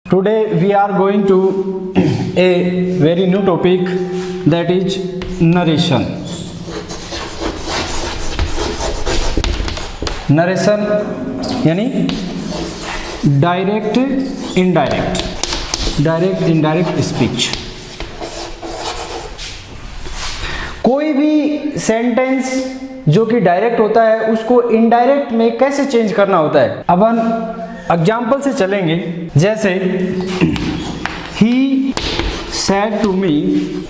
Today we are going to a very new topic, that is narration. Narration यानी direct indirect speech. कोई भी sentence जो कि direct होता है उसको इनडायरेक्ट में कैसे चेंज करना होता है। अब हम एग्जाम्पल से चलेंगे। जैसे he said to me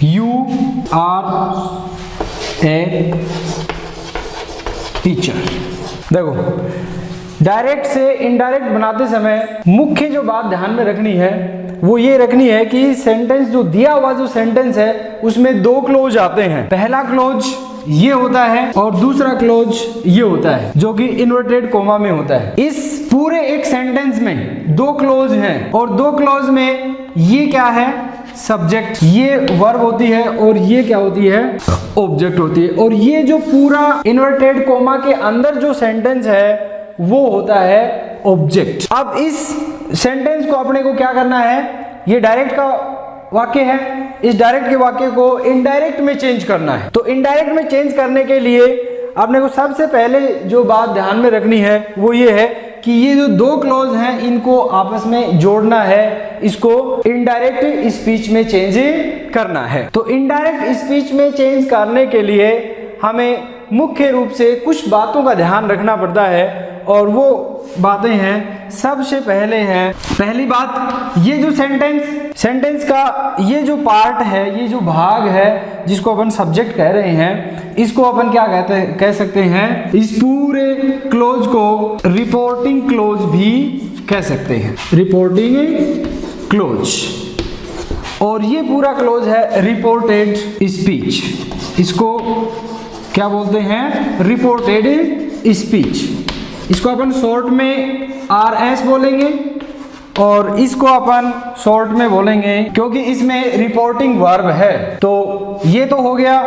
you are a teacher. देखो, डायरेक्ट से इनडायरेक्ट बनाते समय मुख्य जो बात ध्यान में रखनी है वो ये रखनी है कि सेंटेंस जो दिया हुआ जो सेंटेंस है उसमें दो क्लोज आते हैं। पहला क्लोज ये होता है और दूसरा क्लोज ये होता है जो कि इन्वर्टेड कोमा में होता है। इस पूरे एक सेंटेंस में दो क्लोज हैं और दो क्लोज में ये क्या है, सब्जेक्ट, ये वर्ब होती है और ये क्या होती है, ऑब्जेक्ट होती है। और ये जो पूरा इन्वर्टेड कोमा के अंदर जो सेंटेंस है वो होता है ऑब्जेक्ट। अब इस सेंटेंस को अपने को क्या करना है, ये डायरेक्ट का वाक्य है, इस डायरेक्ट के वाक्य को इनडायरेक्ट में चेंज करना है। तो इनडायरेक्ट में चेंज करने के लिए आपने को सबसे पहले जो बात ध्यान में रखनी है वो ये है कि ये जो दो क्लॉज हैं इनको आपस में जोड़ना है, इसको इनडायरेक्ट स्पीच में चेंज करना है। तो इनडायरेक्ट स्पीच में चेंज करने के लिए हमें मुख्य रूप से कुछ बातों का ध्यान रखना पड़ता है और वो बातें हैं, सबसे पहले है, पहली बात, ये जो सेंटेंस का ये जो पार्ट है, ये जो भाग है जिसको अपन सब्जेक्ट कह रहे हैं, इसको अपन क्या कह सकते हैं, इस पूरे क्लोज को रिपोर्टिंग क्लोज भी कह सकते हैं, रिपोर्टिंग क्लोज। और ये पूरा क्लोज है रिपोर्टेड स्पीच, इसको क्या बोलते हैं, रिपोर्टेड स्पीच। इसको अपन शॉर्ट में RS बोलेंगे और इसको अपन शॉर्ट में बोलेंगे क्योंकि इसमें रिपोर्टिंग वर्ब है। तो ये तो हो गया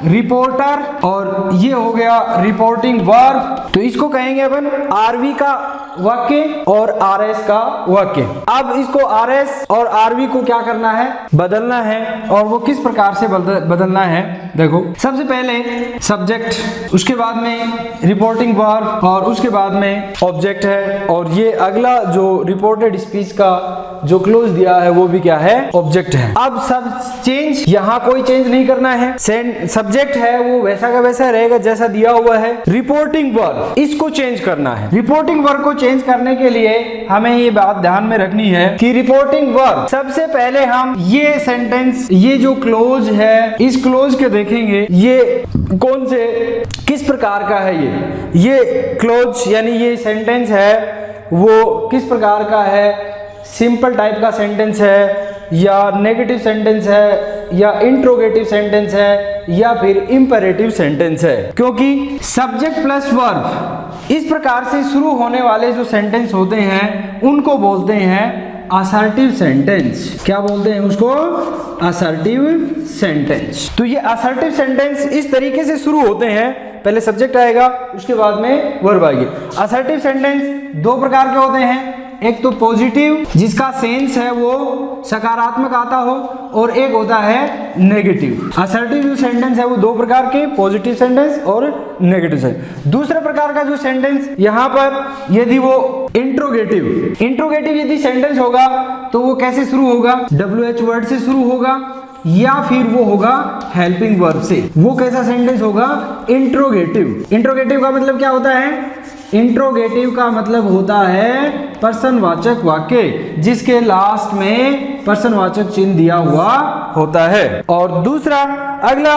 रिपोर्टर और ये हो गया रिपोर्टिंग वर्ब। तो इसको कहेंगे अपन RV का वाक्य और RS का वाक्य। अब इसको RS और RV को क्या करना है, बदलना है। और वो किस प्रकार से बदलना है, देखो, सबसे पहले सब्जेक्ट, उसके बाद में रिपोर्टिंग वर्ब और उसके बाद में ऑब्जेक्ट है। और ये अगला जो रिपोर्टेड स्पीच का जो क्लोज दिया है वो भी क्या है, ऑब्जेक्ट है। अब सब चेंज, यहाँ कोई चेंज नहीं करना है, सब्जेक्ट है वो वैसा का वैसा रहेगा जैसा दिया हुआ है। रिपोर्टिंग वर्ब, इसको चेंज करना है। रिपोर्टिंग वर्ब को चेंज करने के लिए हमें ये बात ध्यान में रखनी है कि रिपोर्टिंग वर्ब, सबसे पहले हम ये सेंटेंस, ये जो क्लोज है, इस क्लोज के देखेंगे ये कौन से किस प्रकार का है। ये क्लोज यानी ये सेंटेंस है वो किस प्रकार का है, सिंपल टाइप का सेंटेंस है या नेगेटिव सेंटेंस है या इंट्रोगेटिव सेंटेंस है या फिर इंपेरेटिव सेंटेंस है। क्योंकि सब्जेक्ट प्लस वर्ब इस प्रकार से शुरू होने वाले जो सेंटेंस होते हैं उनको बोलते हैं असर्टिव सेंटेंस। क्या बोलते हैं उसको, असर्टिव सेंटेंस। तो ये असर्टिव सेंटेंस इस तरीके से शुरू होते हैं, पहले सब्जेक्ट आएगा उसके बाद में वर्ब आएगी। असर्टिव सेंटेंस दो प्रकार के होते हैं, एक तो पॉजिटिव जिसका सेंस है वो सकारात्मक आता हो और एक होता है नेगेटिव। असर्टिव जो सेंटेंस है वो दो प्रकार के, पॉजिटिव सेंटेंस और नेगेटिव सेंटेंस। दूसरे प्रकार का जो सेंटेंस यहाँ पर यदि वो इंट्रोगेटिव यदि सेंटेंस होगा तो वो कैसे शुरू होगा, WH वर्ड से शुरू होगा या फिर वो होगा हेल्पिंग वर्ब से। वो कैसा सेंटेंस होगा, इंट्रोगेटिव। इंट्रोगेटिव का मतलब क्या होता है, इंट्रोगेटिव का मतलब होता है पर्सनवाचक वाक्य जिसके लास्ट में पर्सनवाचक चिन्ह दिया हुआ होता है। और दूसरा अगला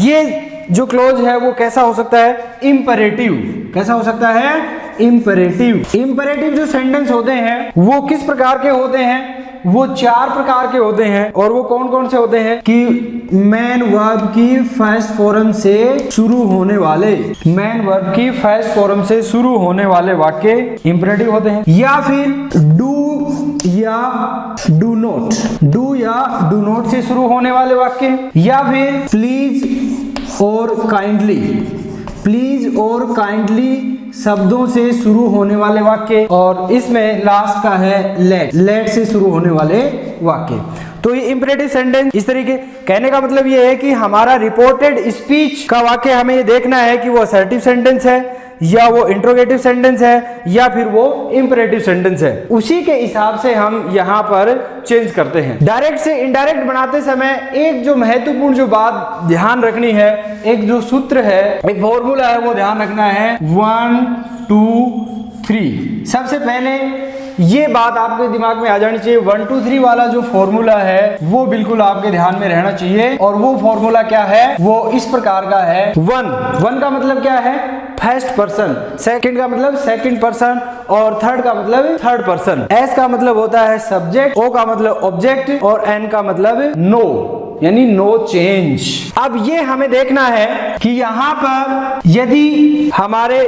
ये जो क्लोज है वो कैसा हो सकता है, इंपेरेटिव। कैसा हो सकता है, इंपेरेटिव। इंपेरेटिव जो सेंटेंस होते हैं वो किस प्रकार के होते हैं, वो चार प्रकार के होते हैं। और वो कौन कौन से होते हैं कि मेन वर्ब की फर्स्ट फॉर्म से शुरू होने वाले, मेन वर्ब की फर्स्ट फॉर्म से शुरू होने वाले वाक्य इंपेरेटिव होते हैं। या फिर डू या डू नॉट, डू या डू नॉट से शुरू होने वाले वाक्य, या फिर प्लीज और काइंडली, प्लीज और काइंडली शब्दों से शुरू होने वाले वाक्य, और इसमें लास्ट का है लेट से शुरू होने वाले वाक्य। तो ये इंपरेटिव सेंटेंस इस तरीके, कहने का मतलब ये है कि हमारा रिपोर्टेड स्पीच का वाक्य हमें ये देखना है कि वो असर्टिव सेंटेंस है या वो इंट्रोगेटिव सेंटेंस है या फिर वो इंपरेटिव सेंटेंस है, उसी के हिसाब से हम यहाँ पर चेंज करते हैं। डायरेक्ट से इनडायरेक्ट बनाते समय एक जो महत्वपूर्ण जो बात ध्यान रखनी है, एक जो सूत्र है, एक फॉर्मूला है, वो ध्यान रखना है 1 2 3। सबसे पहले ये बात आपके दिमाग में आ जानी चाहिए, 1 2 3 वाला जो फॉर्मूला है वो बिल्कुल आपके ध्यान में रहना चाहिए। और वो फॉर्मूला क्या है, वो इस प्रकार का है। 1 का मतलब क्या है, फर्स्ट पर्सन, सेकंड का मतलब सेकंड पर्सन, और थर्ड का मतलब थर्ड पर्सन। एस का मतलब होता है सब्जेक्ट, ओ का मतलब ऑब्जेक्ट, और एन का मतलब नो, यानी नो चेंज। अब ये हमें देखना है कि यहाँ पर यदि हमारे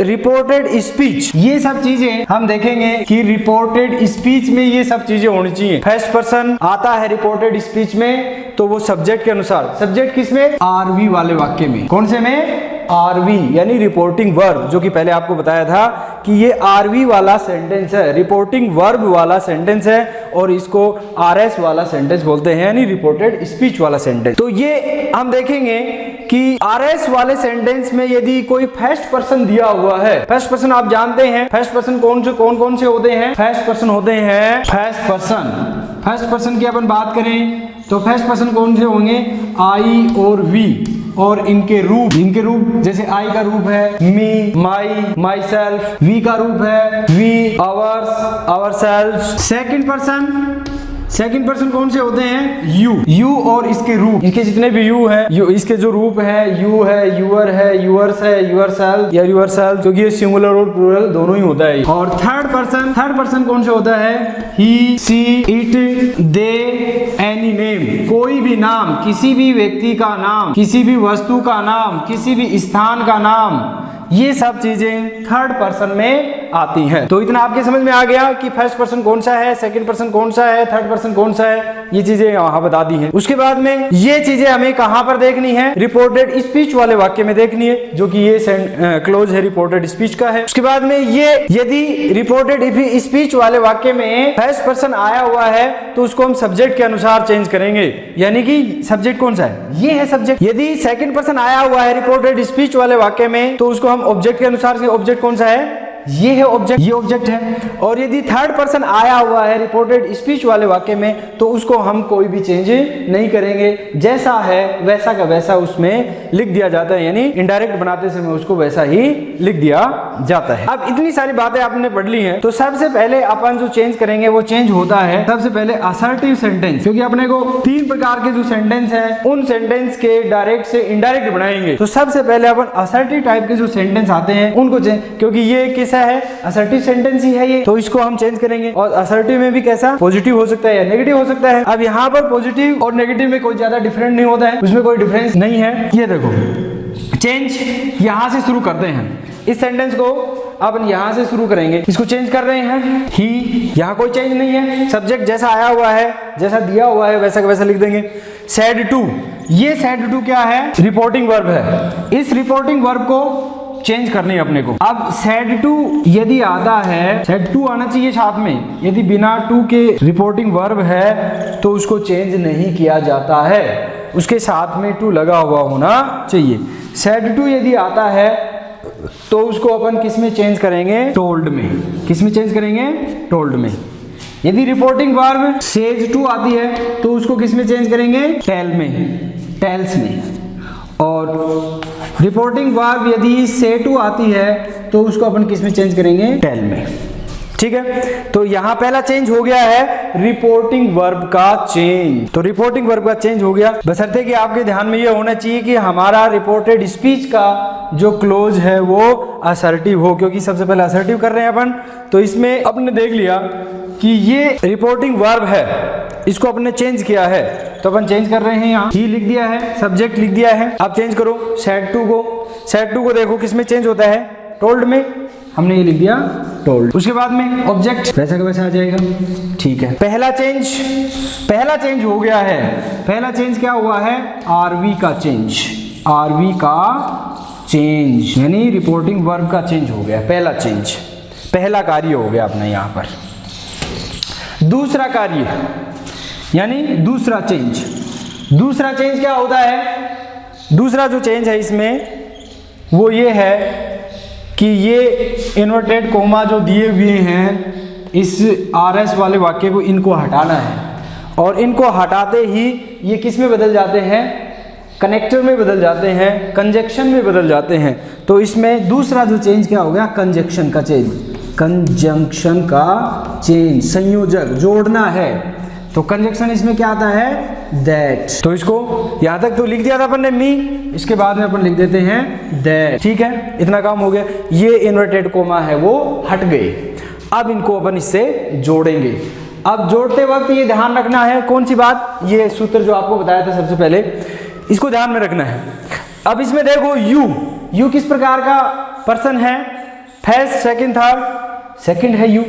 रिपोर्टेड स्पीच, ये सब चीजें हम देखेंगे कि रिपोर्टेड स्पीच में ये सब चीजें होनी चाहिए। फर्स्ट पर्सन आता है रिपोर्टेड स्पीच में, तो वो सब्जेक्ट के अनुसार, सब्जेक्ट किसमें, आरवी वाले वाक्य में। कौन से में, आरवी, यानी रिपोर्टिंग वर्ब, जो कि पहले आपको बताया था कि ये आरवी वाला सेंटेंस है, रिपोर्टिंग वर्ब वाला सेंटेंस है, और इसको आरएस वाला सेंटेंस बोलते हैं, यानी रिपोर्टेड स्पीच वाला सेंटेंस। तो ये हम देखेंगे कि आरएस वाले सेंटेंस में यदि कोई फर्स्ट पर्सन दिया हुआ है, फर्स्ट पर्सन आप जानते हैं, फर्स्ट पर्सन कौन से होते हैं, फर्स्ट पर्सन होते हैं फर्स्ट पर्सन। फर्स्ट पर्सन की अपन बात करें तो फर्स्ट पर्सन कौन से होंगे, आई और वी, और इनके रूप जैसे आई का रूप है मी, माई, माई सेल्फ, वी का रूप है we, ours, ourself. Second person कौन से होते हैं, यू और इसके रूप, इनके जितने भी यू है, इसके जो रूप है, यू है, यूअर है, यूअर्स है, यूअर सेल्फ या यूअर सेल्फ, क्योंकि ये सिंगुलर और प्लूरल दोनों ही होता है। और थर्ड पर्सन कौन से होता है, ही, सी, इट, दे, एनी नेम, कोई भी नाम, किसी भी व्यक्ति का नाम, किसी भी वस्तु का नाम, किसी भी स्थान का नाम, ये सब चीजें थर्ड पर्सन में आती हैं। तो इतना आपके समझ में आ गया कि फर्स्ट पर्सन कौन सा है, सेकंड पर्सन कौन सा है, थर्ड पर्सन कौन सा है, ये चीजें यहाँ बता दी हैं। उसके बाद में ये चीजें हमें कहां पर देखनी है, रिपोर्टेड स्पीच वाले वाक्य में देखनी है, जो कि ये क्लोज है रिपोर्टेड स्पीच का है। उसके बाद में ये यदि रिपोर्टेड स्पीच वाले वाक्य में फर्स्ट पर्सन आया हुआ है तो उसको हम सब्जेक्ट के अनुसार चेंज करेंगे, यानी कि सब्जेक्ट कौन सा है, ये है सब्जेक्ट। यदि सेकंड पर्सन आया हुआ है रिपोर्टेड स्पीच वाले वाक्य में तो उसको हम ऑब्जेक्ट के अनुसार से, ऑब्जेक्ट कौन सा है, ये है ऑब्जेक्ट, ये ऑब्जेक्ट है। और यदि थर्ड पर्सन आया हुआ है रिपोर्टेड स्पीच वाले वाक्य में तो उसको हम कोई भी चेंज नहीं करेंगे, जैसा है वैसा का वैसा उसमें लिख दिया जाता है, यानी इनडायरेक्ट बनाते समय उसको वैसा ही लिख दिया जाता है। अब इतनी सारी बातें आपने पढ़ ली हैं, तो सबसे पहले अपन जो चेंज करेंगे वो चेंज होता है सबसे पहले असर्टिव सेंटेंस, क्योंकि अपने को 3 प्रकार के जो सेंटेंस है उन सेंटेंस के डायरेक्ट से इनडायरेक्ट बनाएंगे। तो सबसे पहले अपन असर्टिव टाइप के जो सेंटेंस आते हैं उनको चेंज, क्योंकि ये कैसा है, असर्टिव सेंटेंस ही है ये, तो इसको हम चेंज करेंगे। और असर्टिव में भी कैसा, पॉजिटिव हो सकता है या नेगेटिव हो सकता है। अब यहाँ पर पॉजिटिव और नेगेटिव में कोई ज्यादा डिफरेंट नहीं होता है, उसमें कोई डिफरेंस नहीं है। ये देखो, चेंज यहां से शुरू करते हैं, इस सेंटेंस को अपन यहां से शुरू करेंगे, इसको चेंज कर रहे हैं ही, यहाँ कोई चेंज नहीं है, सब्जेक्ट जैसा आया हुआ है, जैसा दिया हुआ है वैसा का वैसा लिख देंगे। सैड टू, ये सैड टू क्या है, रिपोर्टिंग वर्ब है, इस रिपोर्टिंग वर्ब को चेंज करनी है अपने को। अब सैड टू यदि आता है, सैड टू आना चाहिए साथ में, यदि बिना टू के रिपोर्टिंग वर्ब है तो उसको चेंज नहीं किया जाता है, उसके साथ में टू लगा हुआ होना चाहिए। सैड टू यदि आता है तो उसको अपन किस में चेंज करेंगे, टोल्ड में। किस में चेंज करेंगे, टोल्ड में। यदि रिपोर्टिंग वर्ब सेज टू आती है तो उसको किस में चेंज करेंगे, टेल में, टेल्स में। और रिपोर्टिंग वर्ब यदि से टू आती है तो उसको अपन किस में चेंज करेंगे, टेल में। ठीक है, तो यहां पहला चेंज हो गया है रिपोर्टिंग वर्ब का चेंज। तो रिपोर्टिंग वर्ब का चेंज हो गया, बशर्ते कि आपके ध्यान में यह होना चाहिए कि हमारा रिपोर्टेड स्पीच का जो क्लोज है वो असर्टिव हो, क्योंकि सबसे पहले असर्टिव कर रहे हैं अपन। तो इसमें अपने देख लिया कि ये रिपोर्टिंग वर्ब है, इसको अपने चेंज किया है, तो अपन चेंज कर रहे हैं, यहाँ ही लिख दिया है, सब्जेक्ट लिख दिया है। अब चेंज करो सैड टू को, सैड टू को देखो किस में चेंज होता है, टोल्ड में, हमने ये लिख दिया टोल्ड। उसके बाद में ऑब्जेक्ट वैसा का वैसा आ जाएगा। ठीक है, पहला चेंज हो गया है। पहला चेंज क्या हुआ है, आरवी का चेंज, आरवी का चेंज, यानी रिपोर्टिंग वर्ब का चेंज हो गया, पहला चेंज, पहला कार्य हो गया अपना यहाँ पर। दूसरा कार्य यानी दूसरा चेंज, दूसरा चेंज क्या होता है? दूसरा जो चेंज है इसमें वो ये है कि ये इन्वर्टेड कोमा जो दिए हुए हैं इस RS वाले वाक्य को, इनको हटाना है, और इनको हटाते ही ये किस में बदल जाते हैं? कनेक्टर में बदल जाते हैं, कंजक्शन में बदल जाते हैं। तो इसमें दूसरा जो चेंज क्या हो गया? कंजक्शन का चेंज, कंजंक्शन का चेंज, संयोजक, जोड़ना है। तो कंजक्शन इसमें क्या आता है? दैट। तो इसको यहां तक तो लिख दिया था अपन ने मी, इसके बाद में अपन लिख देते हैं दैट। ठीक है, इतना काम हो गया। ये इन्वर्टेड कोमा है वो हट गए। अब इनको अपन इससे जोड़ेंगे। अब जोड़ते वक्त ये ध्यान रखना है, कौन सी बात? ये सूत्र जो आपको बताया था सबसे पहले, इसको ध्यान में रखना है। अब इसमें देखो यू किस प्रकार का पर्सन है? First, second, third. सेकंड है यू,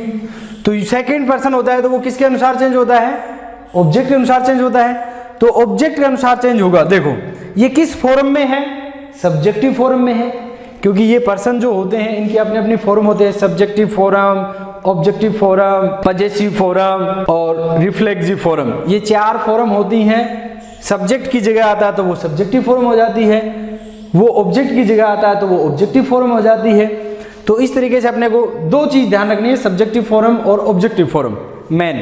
तो सेकंड पर्सन होता है तो वो किसके अनुसार चेंज होता है? ऑब्जेक्ट के अनुसार चेंज होता है। तो ऑब्जेक्ट के अनुसार चेंज होगा। देखो ये किस फॉर्म में है? सब्जेक्टिव फॉर्म में है, क्योंकि ये पर्सन जो होते हैं इनके अपने अपने फॉर्म होते हैं, subjective form, objective form, possessive form और रिफ्लेक्सिव फॉर्म। ये 4 फॉर्म होती हैं। सब्जेक्ट की जगह आता है तो वो सब्जेक्टिव फॉर्म हो जाती है, वो ऑब्जेक्ट की जगह आता है तो वो ऑब्जेक्टिव फॉर्म हो जाती है। तो इस तरीके से अपने को 2 चीज ध्यान रखनी है, सब्जेक्टिव फॉर्म और ऑब्जेक्टिव फॉर्म, मेन,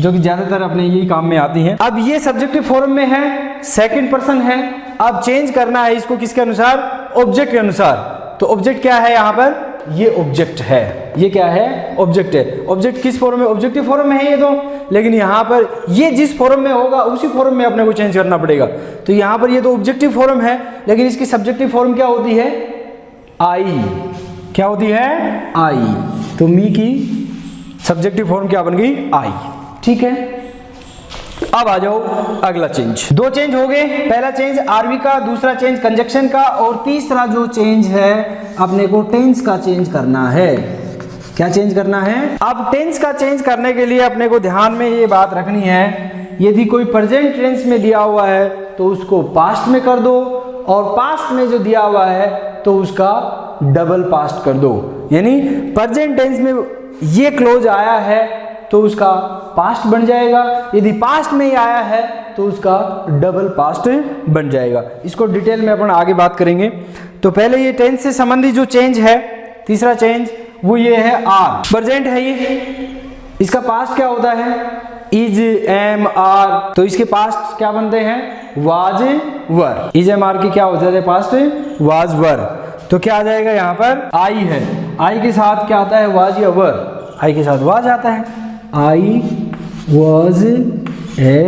जो कि ज्यादातर अपने यही काम में आती हैं। अब ये सब्जेक्टिव फॉर्म में है, सेकंड पर्सन है। अब चेंज करना है इसको किसके अनुसार? ऑब्जेक्ट के अनुसार। तो ऑब्जेक्ट क्या है यहाँ पर? ये ऑब्जेक्ट है। ये क्या है? ऑब्जेक्ट है। ऑब्जेक्ट किस फॉर्म में? ऑब्जेक्टिव फॉर्म में है ये तो, लेकिन यहाँ पर ये जिस फॉर्म में होगा उसी फॉर्म में अपने को चेंज करना पड़ेगा। तो यहाँ पर ये तो ऑब्जेक्टिव फॉर्म है, लेकिन इसकी सब्जेक्टिव फॉर्म क्या होती है? आई। क्या होती है? आई। तो मी की सब्जेक्टिव फॉर्म क्या बन गई? आई। ठीक है, अब आ जाओ अगला चेंज। 2 चेंज हो गए, पहला चेंज आरवी का, दूसरा चेंज कंजक्शन का, और तीसरा जो चेंज है अपने को टेंस का चेंज करना है। क्या चेंज करना है? अब टेंस का चेंज करने के लिए अपने को ध्यान में ये बात रखनी है, यदि कोई प्रेजेंट टेंस में दिया हुआ है तो उसको पास्ट में कर दो, और पास्ट में जो दिया हुआ है तो उसका डबल पास्ट कर दो। यानी प्रेजेंट टेंस में ये क्लोज आया है तो उसका पास्ट बन जाएगा, यदि पास्ट में ही आया है तो उसका डबल पास्ट बन जाएगा। इसको डिटेल में अपन आगे बात करेंगे। तो पहले ये टेंस से संबंधित जो चेंज है, तीसरा चेंज, वो ये है आर। प्रेजेंट है ये, इसका पास्ट क्या होता है? Is, am, are. तो इसके पास्ट क्या बनते हैं? Was, were. Is, am, are की क्या हो जाते हैं पास्ट? वाज, वर। तो क्या आ जाएगा यहाँ पर? आई है, आई के साथ क्या आता है? वाज या वर? आई के साथ वाज आता है। I was a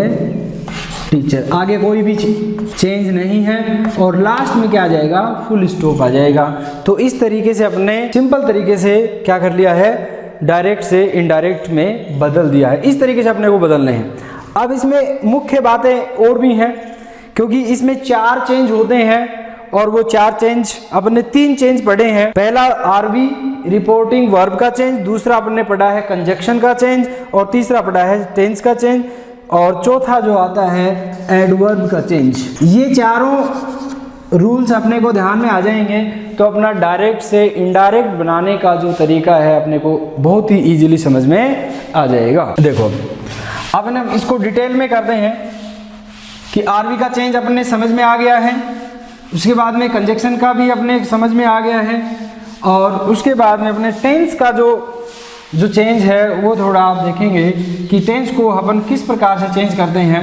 teacher. आगे कोई भी चेंज नहीं है, और लास्ट में क्या आ जाएगा? फुल स्टॉप आ जाएगा। तो इस तरीके से अपने सिंपल तरीके से क्या कर लिया है? डायरेक्ट से इनडायरेक्ट में बदल दिया है। इस तरीके से अपने को बदलने हैं। अब इसमें मुख्य बातें और भी हैं, क्योंकि इसमें 4 चेंज होते हैं, और वो 4 चेंज अपने 3 चेंज पढ़े हैं। पहला आरवी रिपोर्टिंग वर्ब का चेंज, दूसरा अपने पढ़ा है कंजक्शन का चेंज, और तीसरा पढ़ा है टेंस का चेंज, और चौथा जो आता है एडवर्ब का चेंज। ये चारों रूल्स अपने को ध्यान में आ जाएंगे तो अपना डायरेक्ट से इनडायरेक्ट बनाने का जो तरीका है अपने को बहुत ही इजीली समझ में आ जाएगा। देखो अब हम इसको डिटेल में करते हैं कि आरवी का चेंज अपने समझ में आ गया है, उसके बाद में कंजक्शन का भी अपने समझ में आ गया है, और उसके बाद में अपने टेंस का जो चेंज है वो थोड़ा आप देखेंगे कि टेंस को अपन किस प्रकार से चेंज करते हैं।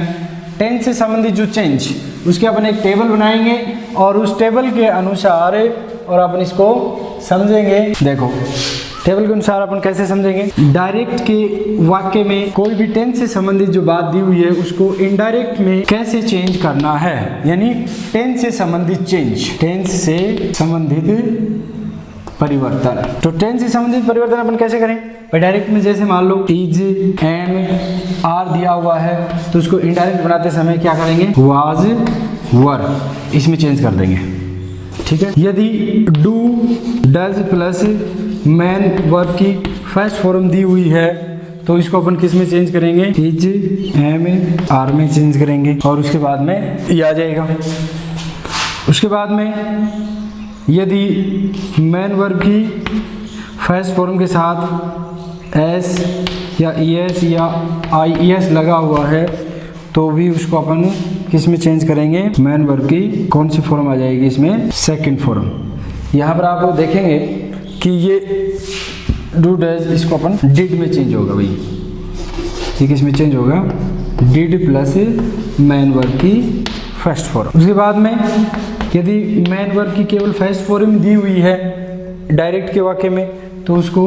टेंस से संबंधित जो चेंज, उसके अपन एक टेबल बनाएंगे और उस टेबल के अनुसार और अपन इसको समझेंगे। देखो टेबल के अनुसार अपन कैसे समझेंगे? डायरेक्ट के वाक्य में कोई भी टेंस से संबंधित जो बात दी हुई है उसको इनडायरेक्ट में कैसे चेंज करना है, यानी टेंस से संबंधित चेंज, टेंस से संबंधित परिवर्तन। तो टेंस से संबंधित परिवर्तन अपन कैसे करें? डायरेक्ट में जैसे मान लो इज, एम, आर दिया हुआ है तो उसको इनडायरेक्ट बनाते समय क्या करेंगे? वाज, वर, इसमें चेंज कर देंगे। ठीक है। यदि do, does plus man verb की फर्स्ट फॉर्म दी हुई है तो इसको अपन किस में चेंज करेंगे? इज, एम, आर में चेंज करेंगे, और उसके बाद में ये आ जाएगा। उसके बाद में यदि मेन वर्ब की फर्स्ट फॉर्म के साथ एस या ईएस या आईईएस लगा हुआ है तो भी उसको अपन किस में चेंज करेंगे, मेन वर्ब की कौन सी फॉर्म आ जाएगी इसमें, सेकंड फॉर्म। यहाँ पर आप लोग देखेंगे कि ये डू डज, इसको अपन डिड में चेंज होगा भाई, ये किस में चेंज होगा, डिड प्लस मेन वर्ब की फर्स्ट फॉर्म। उसके बाद में यदि मेन वर्ब की केवल फर्स्ट फॉर्म दी हुई है डायरेक्ट के वाक्य में तो उसको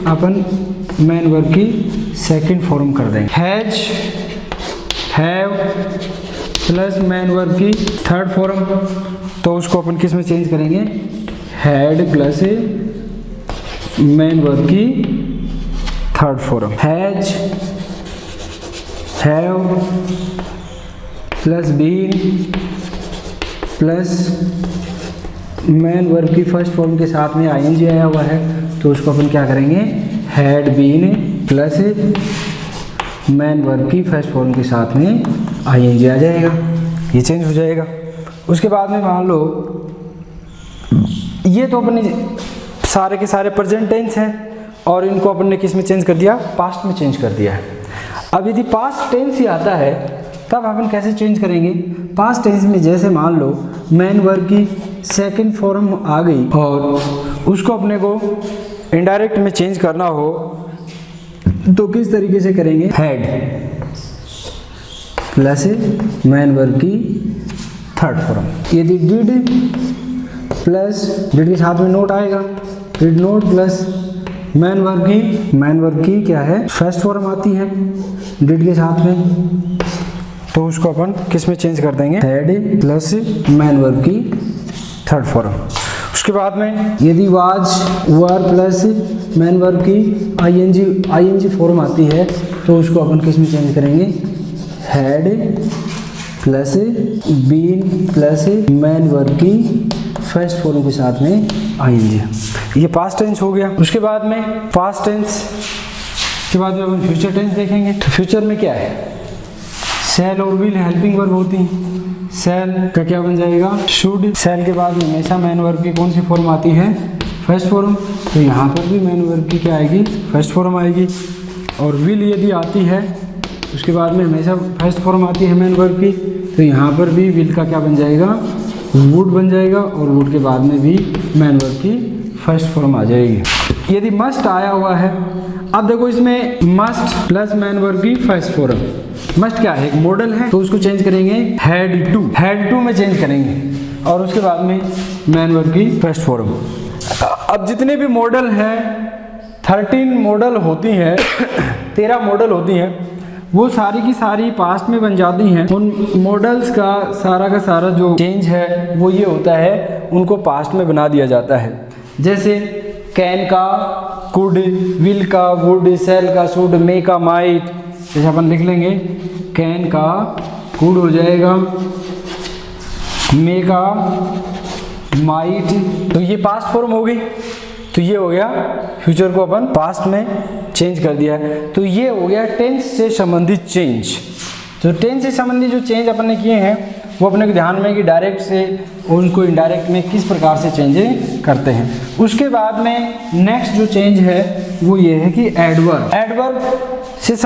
अपन मेन वर्ब की सेकंड फॉर्म कर देंगे। Has, have plus main verb की थर्ड फॉर्म, तो उसको अपन किस में चेंज करेंगे, हैड प्लस मेन वर्ब की third form. Has, have plus been plus main verb की फर्स्ट फॉर्म के साथ में आईएनजी आया हुआ है तो उसको अपन क्या करेंगे, had been plus main verb की फर्स्ट फॉर्म के साथ में आईएनजी आ जाएगा, ये चेंज हो जाएगा। उसके बाद में मान लो ये तो अपने सारे के सारे प्रेजेंट टेंस हैं और इनको अपन ने किस में चेंज कर दिया, पास्ट में चेंज कर दिया है। अब यदि पास्ट टेंस ही आता है तब अपन कैसे चेंज करेंगे, पास्ट टेंस में जैसे मान लो मेन वर्ब की सेकंड फॉर्म आ गई और उसको अपने को इनडायरेक्ट में चेंज करना हो तो किस तरीके से करेंगे, हैड प्लस मेन वर्ब की थर्ड फॉर्म। यदि डिड प्लस डिड के साथ में नोट आएगा, did note plus main verb की क्या है, फर्स्ट फॉर्म आती है डिड के साथ में, तो उसको अपन किस में चेंज कर देंगे, हैड प्लस मेन वर्ब की थर्ड फॉर्म। उसके बाद में यदि was, were plus main verb की आईएनजी फॉर्म आती है तो उसको अपन किस में चेंज करेंगे, had plus been plus main verb की फर्स्ट फॉर्म के साथ में आईएनजी। ये पास्ट टेंस हो गया। उसके बाद में पास्ट टेंस के बाद में अपन फ्यूचर टेंस देखेंगे। तो फ्यूचर में क्या है, शैल और विल हेल्पिंग वर्ब होती हैं। शैल का क्या बन जाएगा, शुड। शैल के बाद में हमेशा मेन वर्ब की कौन सी फॉर्म आती है, फर्स्ट फॉर्म, तो यहाँ पर भी मेन वर्ब की क्या आएगी, फर्स्ट फॉर्म आएगी। और विल यदि आती है उसके बाद में हमेशा फर्स्ट फॉर्म आती है मेन वर्ब की, तो यहाँ पर भी विल का क्या बन जाएगा, वुड बन जाएगा और वुड के बाद में भी मेन वर्ब की फर्स्ट फॉर्म आ जाएगी। यदि मस्ट आया हुआ है, अब देखो इसमें मस्ट प्लस मेन वर्ब की फर्स्ट फॉर्म, मस्ट क्या है, एक मॉडल है तो उसको चेंज करेंगे हैड टू में चेंज करेंगे और उसके बाद में मेन वर्ब की फर्स्ट फॉर्म। अब जितने भी मॉडल हैं 13 मॉडल होती हैं 13 मॉडल होती हैं, वो सारी की सारी पास्ट में बन जाती हैं। उन मॉडल्स का सारा जो चेंज है वो ये होता है, उनको पास्ट में बना दिया जाता है। जैसे कैन का कुड, विल का वुड, सेल का शुड, मे का माइट, जैसे अपन लिख लेंगे कैन का कुड हो जाएगा, मे का माइट, तो ये पास्ट फॉर्म हो गई। तो ये हो गया फ्यूचर को अपन पास्ट में चेंज कर दिया है। तो ये हो गया टेंस से संबंधित चेंज। जो टेंस से संबंधित जो चेंज अपन ने किए हैं वो अपने को ध्यान में कि डायरेक्ट से उनको इनडायरेक्ट में किस प्रकार से चेंज करते हैं। उसके बाद में नेक्स्ट जो चेंज है वो ये है कि एडवर्ब से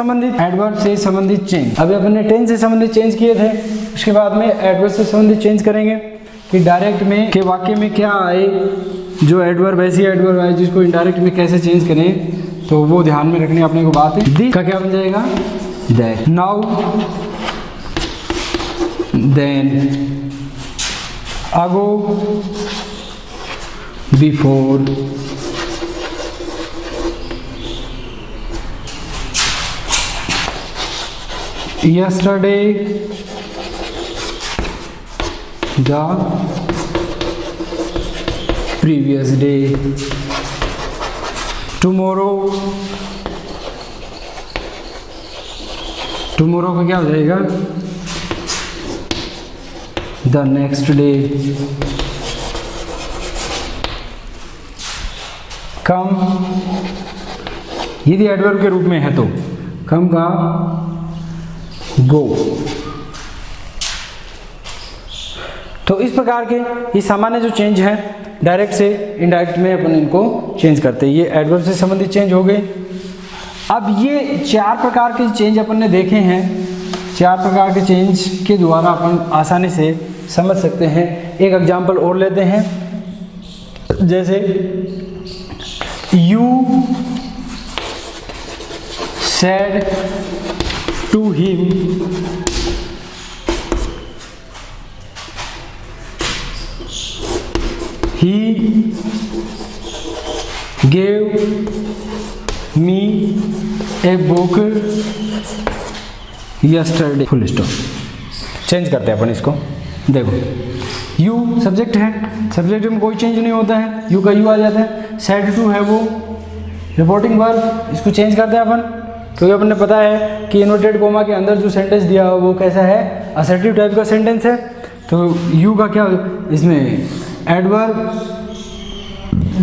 संबंधित चेंज। अभी अपन ने टेंस से संबंधित चेंज किए थे, उसके बाद में एडवर्ब से संबंधित चेंज करेंगे कि डायरेक्ट में के वाक्य में क्या आए, जो एडवर्ब ऐसी एडवर्ब आए जिसको इनडायरेक्ट में कैसे चेंज करें, तो वो ध्यान में रखने अपने को बात है। दी का क्या बन जाएगा, that, now, then, ago, before, yesterday, the previous day, tomorrow का क्या हो जाएगा, the next day, come यदि एडवर्ब के रूप में है तो come का गो। तो इस प्रकार के ये सामान्य जो चेंज है डायरेक्ट से इनडायरेक्ट में अपन इनको चेंज करते हैं। ये एडवर्ब से संबंधित चेंज हो गए। अब ये 4 प्रकार के चेंज अपन ने देखे हैं, 4 प्रकार के चेंज के द्वारा अपन आसानी से समझ सकते हैं। एक एग्जाम्पल और लेते हैं, जैसे you said to him he gave me a book yesterday, full stop. Change करते हैं अपन इसको। देखो यू सब्जेक्ट है, सब्जेक्ट में कोई चेंज नहीं होता है, यू का यू आ जाता है। सेड टू है वो रिपोर्टिंग वर्ब, इसको चेंज करते हैं अपन, क्योंकि अपन ने पता है कि इन्वर्टेड कोमा के अंदर जो सेंटेंस दिया हो वो कैसा है, असर्टिव टाइप का सेंटेंस है। तो यू का क्या इसमें एडवर्ब,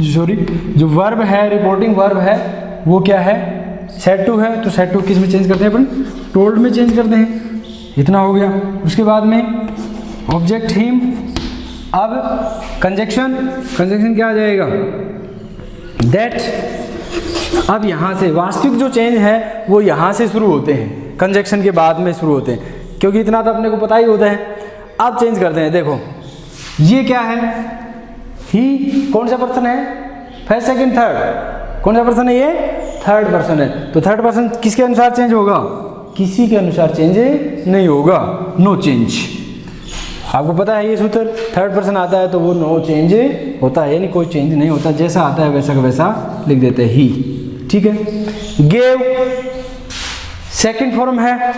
सॉरी जो वर्ब है, रिपोर्टिंग वर्ब है वो क्या है, सेड टू है। तो सेड टू किस में चेंज करते हैं अपन, टोल्ड में चेंज करते हैं। इतना हो गया। उसके बाद में ऑब्जेक्ट हिम, अब कंजक्शन, कंजक्शन क्या आ जाएगा, दैट। अब यहाँ से वास्तविक जो चेंज है वो यहाँ से शुरू होते हैं, कंजक्शन के बाद में शुरू होते हैं, क्योंकि इतना तो अपने को पता ही होता है। अब चेंज करते हैं। देखो ये क्या है, ही कौन सा पर्सन है, फर्स्ट सेकंड थर्ड, कौन सा पर्सन है, ये थर्ड पर्सन है। तो थर्ड पर्सन किसके अनुसार चेंज होगा, किसी के अनुसार चेंज नहीं होगा, नो चेंज। आपको पता है ये सूत्र, थर्ड पर्सन आता है तो वो नो चेंज होता है, यानी कोई चेंज नहीं होता, जैसा आता है वैसा का वैसा लिख देते हैं ही। ठीक है। गेव सेकंड फॉर्म है,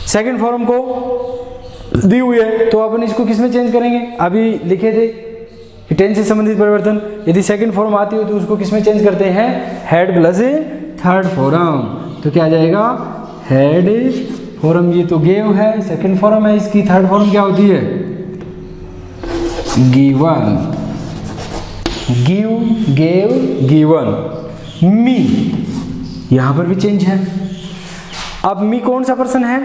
सेकंड फॉर्म को दी हुई है तो अपन इसको किस में चेंज करेंगे, अभी लिखे थे टेंस से संबंधित परिवर्तन। यदि सेकंड फॉर्म आती हो तो उसको किस में चेंज करते हैं, हैड प्लस थर्ड फॉर्म। तो क्या आ जाएगा, हैड फॉर्म, ये तो गेव है, सेकंड फॉर्म है, इसकी थर्ड फॉर्म क्या होती है, गिवन, गिव, गेव, गिवन। मी, यहां पर भी चेंज है। अब मी कौन सा पर्सन है,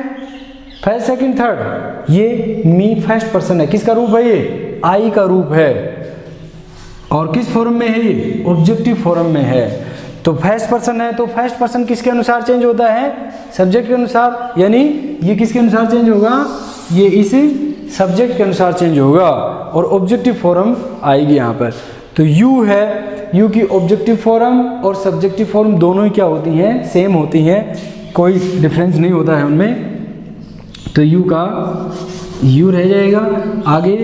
फर्स्ट सेकंड थर्ड, ये मी फर्स्ट पर्सन है, किसका रूप है, ये आई का रूप है, और किस फॉर्म में है, ये ऑब्जेक्टिव फॉर्म में है। तो फर्स्ट पर्सन है तो फर्स्ट पर्सन किसके अनुसार चेंज होता है, सब्जेक्ट के अनुसार, यानी ये किसके अनुसार चेंज होगा, ये इस सब्जेक्ट के अनुसार चेंज होगा, और ऑब्जेक्टिव फॉर्म आएगी यहाँ पर। तो यू है, यू की ऑब्जेक्टिव फॉर्म और सब्जेक्टिव फॉर्म दोनों ही क्या होती हैं, सेम होती हैं, कोई डिफरेंस नहीं होता है उनमें। तो यू का यू रह जाएगा। आगे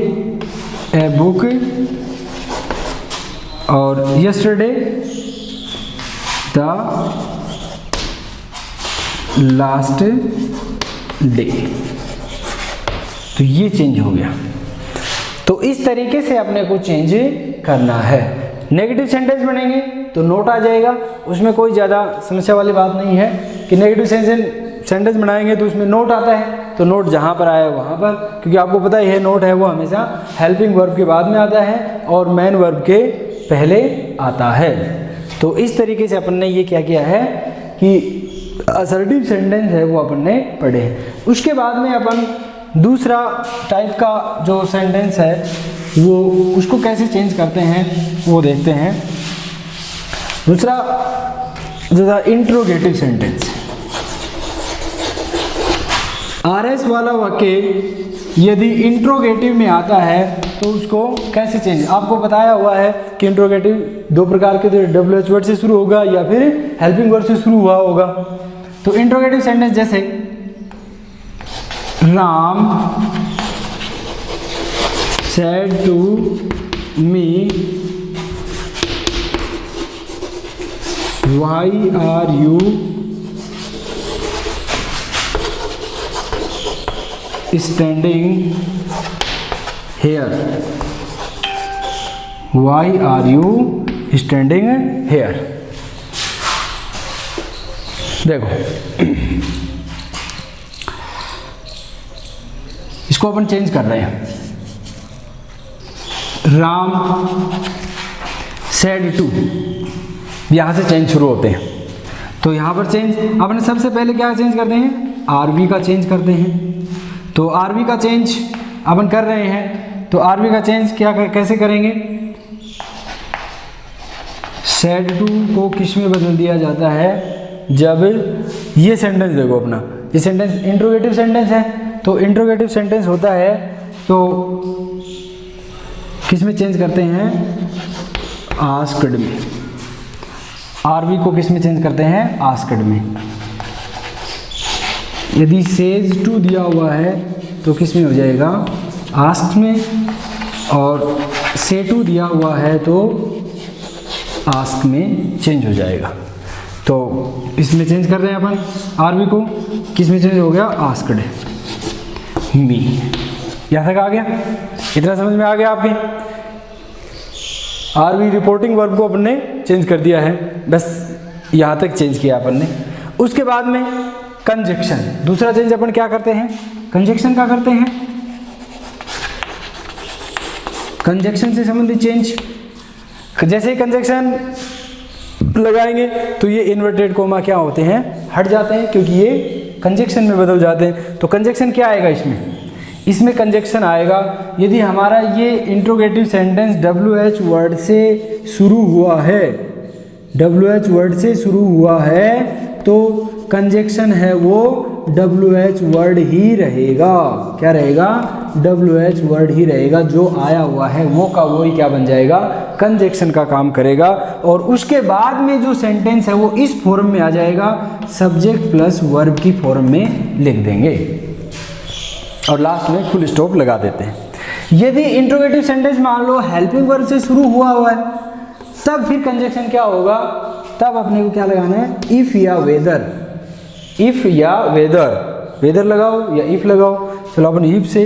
ए बुक और यस्टरडे द लास्ट डे, तो ये चेंज हो गया। तो इस तरीके से अपने को चेंज करना है। नेगेटिव सेंटेंस बनेंगे तो नोट आ जाएगा, उसमें कोई ज़्यादा समस्या वाली बात नहीं है कि नेगेटिव सेंटेंस बनाएंगे तो उसमें नोट आता है, तो नोट जहाँ पर आए वहाँ पर, क्योंकि आपको पता है नोट है वो हमेशा हेल्पिंग वर्ब के बाद में आता है और मेन वर्ब के पहले आता है। तो इस तरीके से अपन ने ये क्या किया है कि असर्टिव सेंटेंस है वो अपन ने पढ़े हैं। उसके बाद में अपन दूसरा टाइप का जो सेंटेंस है वो उसको कैसे चेंज करते हैं वो देखते हैं। दूसरा जो था इंट्रोगेटिव सेंटेंस। आरएस वाला वाक्य यदि इंट्रोगेटिव में आता है तो उसको कैसे चेंज, आपको बताया हुआ है कि इंट्रोगेटिव दो प्रकार के, WH वर्ड से शुरू होगा या फिर हेल्पिंग वर्ड से शुरू हुआ होगा। तो इंट्रोगेटिव सेंटेंस जैसे Ram said to me why are you standing here, why are you standing here। देखो इसको अपन चेंज कर रहे हैं। राम said to, यहां से चेंज शुरू होते हैं। तो यहां पर चेंज अपने सबसे पहले क्या चेंज करते हैं, आरवी का चेंज करते हैं। तो आरवी का चेंज अपन कर रहे हैं तो आरवी का चेंज कैसे करेंगे? सेड टू को किस में बदल दिया जाता है? जब ये सेंटेंस देखो अपना, ये सेंटेंस इंट्रोगेटिव सेंटेंस है, तो इंट्रोगेटिव सेंटेंस होता है तो किस में चेंज करते हैं? आस्क्ड में। आरवी को किस में चेंज करते हैं? आस्क्ड में। यदि सेज टू दिया हुआ है तो किस में हो जाएगा? आस्क्ड में, और से टू दिया हुआ है तो आस्क में चेंज हो जाएगा। तो इसमें चेंज कर रहे हैं अपन आरवी को, किस में चेंज हो गया? Asked me. यहाँ तक आ गया? इतना समझ में आ गया आपकी? आरवी रिपोर्टिंग वर्ब को अपन ने चेंज कर दिया है, बस यहाँ तक चेंज किया अपन ने। उसके बाद में कंजक्शन, दूसरा चेंज अपन क्या करते हैं? कंजक्शन का करते हैं। कंजक्शन से संबंधित चेंज, जैसे ही कंजक्शन लगाएंगे तो ये इन्वर्टेड कोमा क्या होते हैं? हट जाते हैं, क्योंकि ये कंजक्शन में बदल जाते हैं। तो कंजक्शन क्या आएगा इसमें? इसमें कंजक्शन आएगा यदि हमारा ये इंट्रोगेटिव सेंटेंस WH वर्ड से शुरू हुआ है, WH वर्ड से शुरू हुआ है, तो कंजक्शन है वो WH वर्ड ही रहेगा। क्या रहेगा? WH वर्ड ही रहेगा। जो आया हुआ है वो का वो ही क्या बन जाएगा? कंजक्शन का काम करेगा। और उसके बाद में जो सेंटेंस है वो इस फॉर्म में आ जाएगा, सब्जेक्ट प्लस वर्ब की फॉर्म में लिख देंगे और लास्ट में फुल स्टॉप लगा देते हैं। यदि इंट्रोगेटिव सेंटेंस मान लो हेल्पिंग वर्ब से शुरू हुआ है, तब फिर कंजक्शन क्या होगा? तब अपने को क्या लगाना है? इफ या वेदर। इफ या वेदर, वेदर लगाओ या इफ लगाओ। चलो अपन इफ से,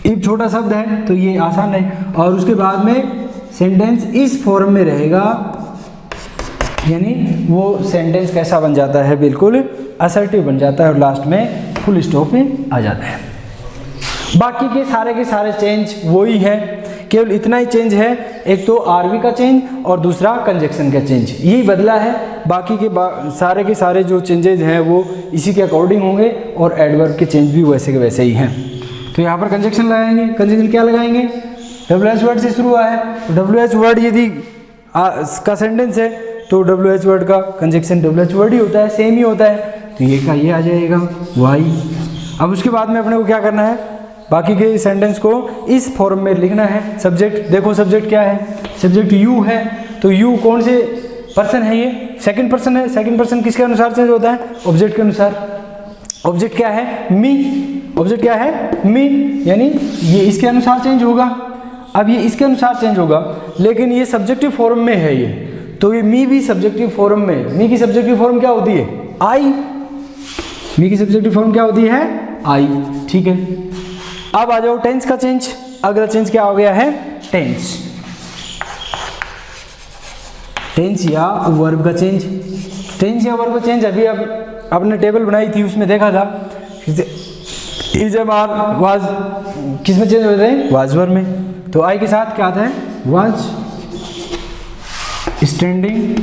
इफ छोटा शब्द है तो ये आसान है। और उसके बाद में सेंटेंस इस फॉर्म में रहेगा, यानी वो सेंटेंस कैसा बन जाता है? बिल्कुल असर्टिव बन जाता है और लास्ट में फुल स्टॉप में आ जाता है। बाकी के सारे चेंज वही है, केवल इतना ही चेंज है, एक तो आरवी का चेंज और दूसरा कंजक्शन का चेंज, यही बदला है। बाकी के सारे जो चेंजेज हैं वो इसी के अकॉर्डिंग होंगे और एडवर्ब के चेंज भी वैसे के वैसे ही हैं। तो यहाँ पर कंजक्शन लगाएंगे। कंजक्शन क्या लगाएंगे? WH वर्ड से शुरू हुआ है, तो WH वर्ड यदि का सेंटेंस है तो WH वर्ड का कंजक्शन WH वर्ड ही होता है, सेम ही होता है। तो ये का ये आ जाएगा वाई। अब उसके बाद में अपने को क्या करना है? बाकी के सेंटेंस को इस फॉर्म में लिखना है। सब्जेक्ट देखो, सब्जेक्ट क्या है? सब्जेक्ट यू है, तो यू कौन से पर्सन है? ये सेकंड पर्सन है। सेकंड पर्सन किसके अनुसार चेंज होता है? ऑब्जेक्ट के अनुसार। ऑब्जेक्ट क्या है? मी। ऑब्जेक्ट क्या है? मी, यानी ये इसके अनुसार चेंज होगा। अब ये इसके अनुसार चेंज होगा, लेकिन ये सब्जेक्टिव फॉर्म में है ये, तो ये मी भी सब्जेक्टिव फॉर्म में। मी की सब्जेक्टिव फॉर्म क्या होती है? आई। मी की सब्जेक्टिव फॉर्म क्या होती है? आई। ठीक है, अब आ जाओ टेंस का चेंज। अगला चेंज क्या हो गया है? टेंस। टेंस या वर्ब का चेंज। टेंस या वर्ब का चेंज अभी अब आपने टेबल बनाई थी, उसमें देखा था इज आर वाज किस में चेंज होते हैं? वाज वर्ब में। तो आई के साथ क्या आता है? वाज। स्टैंडिंग।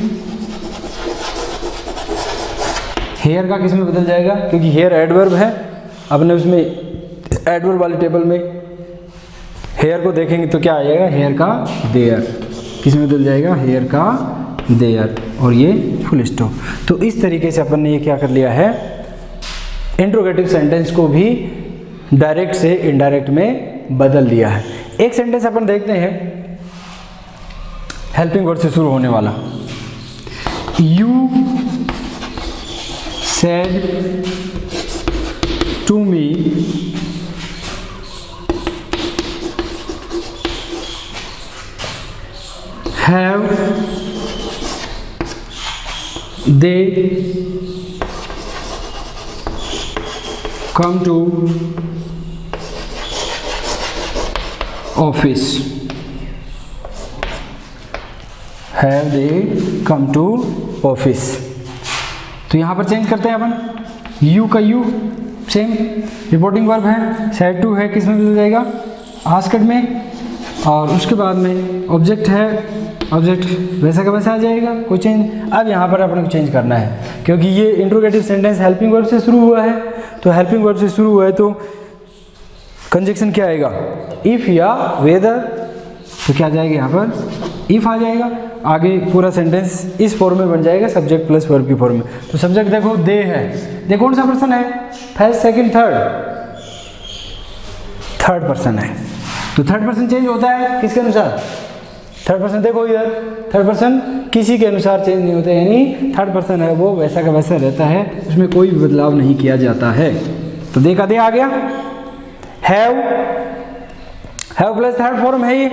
हेयर का किस में बदल जाएगा? क्योंकि हेयर एडवर्ब है, अपने उसमें एडवर्ब वाले टेबल में हेयर को देखेंगे तो क्या आ जाएगा? हेयर का देयर। किस में बदल जाएगा? हेयर का देयर, और ये फुल स्टॉप। तो इस तरीके से अपन ने ये क्या कर लिया है? इंट्रोगेटिव सेंटेंस को भी डायरेक्ट से इनडायरेक्ट में बदल दिया है। एक सेंटेंस अपन देखते हैं हेल्पिंग वर्ड से शुरू होने वाला। You said to me have they come to office? Have they come to office? तो यहाँ पर चेंज करते हैं अपन। यू का यू सेम रिपोर्टिंग वर्ब है, सेड टू है, किस में बदल जाएगा? आस्क्ड में। और उसके बाद में ऑब्जेक्ट है, ऑब्जेक्ट वैसा का वैसा आ जाएगा, कोई चेंज। अब यहाँ पर अपने को चेंज करना है, क्योंकि ये इंट्रोगेटिव सेंटेंस हेल्पिंग वर्ब से शुरू हुआ है, तो हेल्पिंग वर्ब से शुरू हुआ है तो कंजक्शन क्या आएगा, इफ या वेदर, तो क्या आ जाएगा यहाँ पर इफ आ जाएगा। आगे पूरा सेंटेंस इस फॉर्म में बन जाएगा, सब्जेक्ट प्लस वर्ब की फॉर्म में। तो सब्जेक्ट देखो दे है, दे कौन सा पर्सन है, फर्स्ट सेकंड थर्ड पर्सन है। तो थर्ड पर्सन चेंज होता है किसके अनुसार, थर्ड पर्सन देखो इधर, थर्ड पर्सन किसी के अनुसार चेंज नहीं होता, यानी थर्ड पर्सन है वो वैसा का वैसा रहता है, उसमें कोई भी बदलाव नहीं किया जाता है। तो दे का दे आ गया। हैव प्लस थर्ड फॉर्म है ये,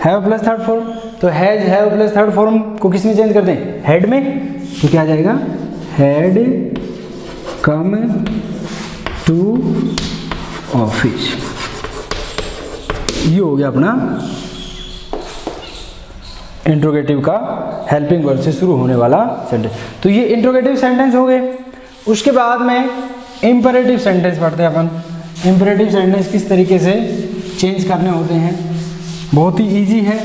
हैव प्लस थर्ड फॉर्म, तो has have plus third form को किस में चेंज करते हैं, हेड में। तो क्या आ जाएगा, हैड कम टू ऑफिस। ये हो गया अपना इंट्रोगेटिव का हेल्पिंग वर्ब से शुरू होने वाला सेंटेंस। तो ये इंट्रोगेटिव सेंटेंस हो गए। उसके बाद में इंपरेटिव सेंटेंस पढ़ते हैं अपन। इंपरेटिव सेंटेंस किस तरीके से चेंज करने होते हैं, बहुत ही इजी है।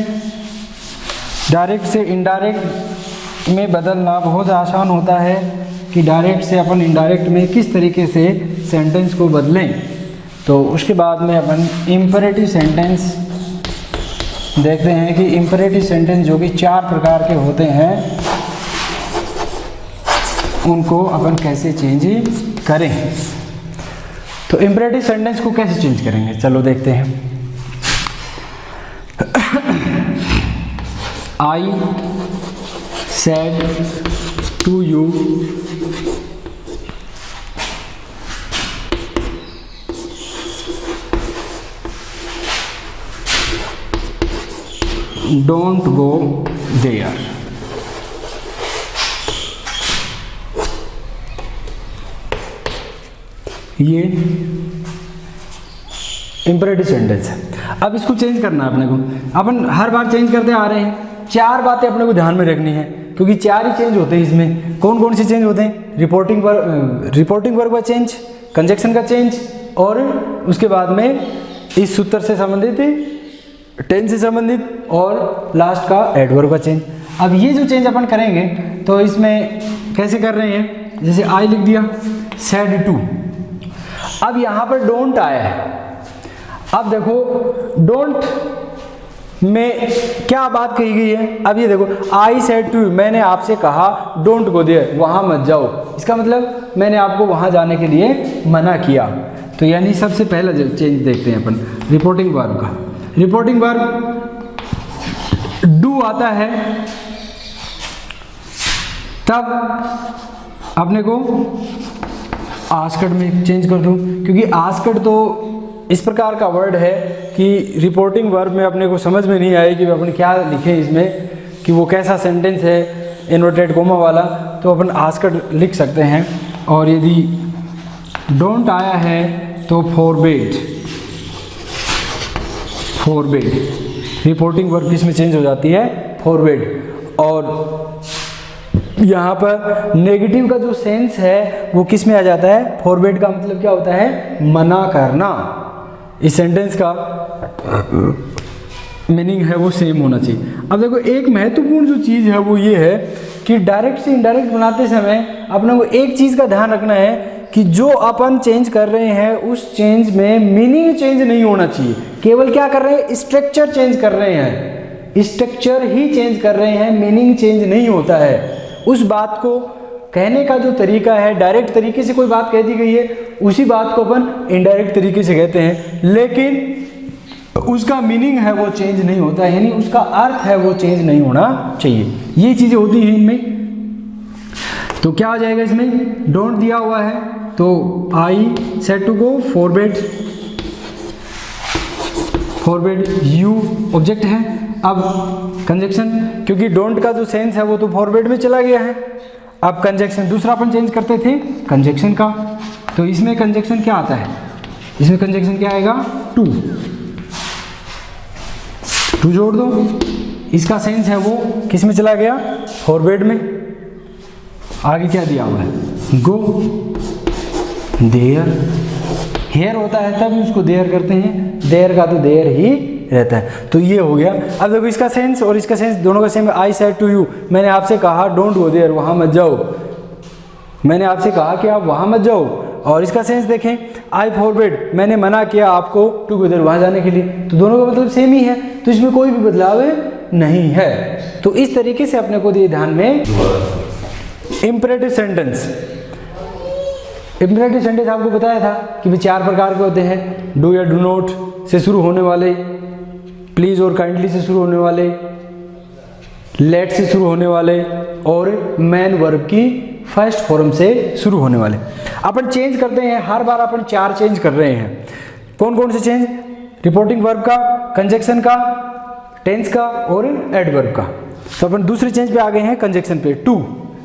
डायरेक्ट से इनडायरेक्ट में बदलना बहुत आसान होता है कि डायरेक्ट से अपन इनडायरेक्ट में किस तरीके से सेंटेंस को बदलें। तो उसके बाद में अपन इंपरेटिव सेंटेंस देखते हैं कि इंपरेटिव सेंटेंस जो कि 4 प्रकार के होते हैं उनको अपन कैसे चेंज करें। तो इंपरेटिव सेंटेंस को कैसे चेंज करेंगे, चलो देखते हैं। I said to you don't go there. ये इंपरेटिव सेंटेंस है। अब इसको चेंज करना है अपने को, अपन हर बार चेंज करते आ रहे हैं। 4 बातें अपने को ध्यान में रखनी है, क्योंकि 4 ही चेंज होते हैं इसमें। कौन कौन से चेंज होते हैं, रिपोर्टिंग वर्ब का चेंज, कंजक्शन का चेंज, और उसके बाद में इस सूत्र से संबंधित टेंस से संबंधित, और लास्ट का एडवर्ब का चेंज। अब ये जो चेंज अपन करेंगे तो इसमें कैसे कर रहे हैं, जैसे आई लिख दिया, सेड टू। अब यहाँ पर डोंट आया है। अब देखो डोंट में क्या बात कही गई है, अब ये देखो आई सेड टू, मैंने आपसे कहा डोंट गो देयर, वहाँ मत जाओ। इसका मतलब मैंने आपको वहाँ जाने के लिए मना किया। तो यानी सबसे पहला चेंज देखते हैं अपन रिपोर्टिंग वर्ब का। रिपोर्टिंग वर्ब डू आता है, तब अपने को आस्क्ड में चेंज कर दूं, क्योंकि आस्क्ड तो इस प्रकार का वर्ड है कि रिपोर्टिंग वर्ब में अपने को समझ में नहीं आए कि अपन क्या लिखें इसमें, कि वो कैसा सेंटेंस है इन्वर्टेड कोमा वाला। तो अपन आस्क्ड लिख सकते हैं। और यदि डोंट आया है तो फॉरबिड, रिपोर्टिंग वर्ब किस में चेंज हो जाती है, फॉरबिड। और यहाँ पर नेगेटिव का जो सेंस है वो किस में आ जाता है, फॉरबिड का मतलब क्या होता है, मना करना। इस सेंटेंस का मीनिंग है वो सेम होना चाहिए। अब देखो एक महत्वपूर्ण जो चीज़ है वो ये है कि डायरेक्ट से इनडायरेक्ट बनाते समय अपने को एक चीज़ का ध्यान रखना है कि जो अपन चेंज कर रहे हैं उस चेंज में मीनिंग चेंज नहीं होना चाहिए। केवल क्या कर रहे हैं, स्ट्रक्चर चेंज कर रहे हैं, स्ट्रक्चर ही चेंज कर रहे हैं, मीनिंग चेंज नहीं होता है। उस बात को कहने का जो तरीका है, डायरेक्ट तरीके से कोई बात कह दी गई है, उसी बात को अपन इनडायरेक्ट तरीके से कहते हैं, लेकिन उसका मीनिंग है वो चेंज नहीं होता है, यानी उसका अर्थ है वो चेंज नहीं होना चाहिए। ये चीज़ें होती हैं इनमें। तो क्या आ जाएगा इसमें, डोंट दिया हुआ है तो I said to go, forbid you object है। अब कंजक्शन, क्योंकि डोंट का जो सेंस है वो तो फॉरबिड में चला गया है। अब कंजक्शन दूसरा अपन चेंज करते थे कंजक्शन का, तो इसमें कंजक्शन क्या आता है, इसमें कंजक्शन क्या आएगा, टू जोड़ दो। इसका सेंस है वो किस में चला गया, फॉरबिड में। आगे क्या दिया हुआ है, गो देयर, हेयर होता है तब उसको देयर करते हैं, देयर का तो देयर ही रहता है। तो ये हो गया। अब देखो इसका सेंस और इसका सेंस दोनों का सेम है। आई सेड टू यू, मैंने आपसे कहा डोंट गो देयर, वहाँ मत जाओ। मैंने आपसे कहा कि आप वहाँ मत जाओ, और इसका सेंस देखें, आई फॉरबिड, मैंने मना किया आपको टुगेदर, वहाँ जाने के लिए, तो दोनों का मतलब सेम ही है, तो इसमें कोई भी बदलाव नहीं है। तो इस तरीके से अपने को दिए ध्यान में इम्परेटिव सेंटेंस। इम्परेटिव सेंटेंस आपको बताया था कि वे 4 प्रकार के होते हैं, डू या डू नॉट से शुरू होने वाले, प्लीज और काइंडली से शुरू होने वाले, लेट से शुरू होने वाले, और मैन वर्ब की फर्स्ट फॉर्म से शुरू होने वाले। अपन चेंज करते हैं, हर बार अपन 4 चेंज कर रहे हैं। कौन कौन से चेंज? रिपोर्टिंग वर्ब का, कंजक्शन का, टेंस का और एडवर्ब का। तो अपन दूसरे चेंज पे आ गए हैं, कंजक्शन पे। टू,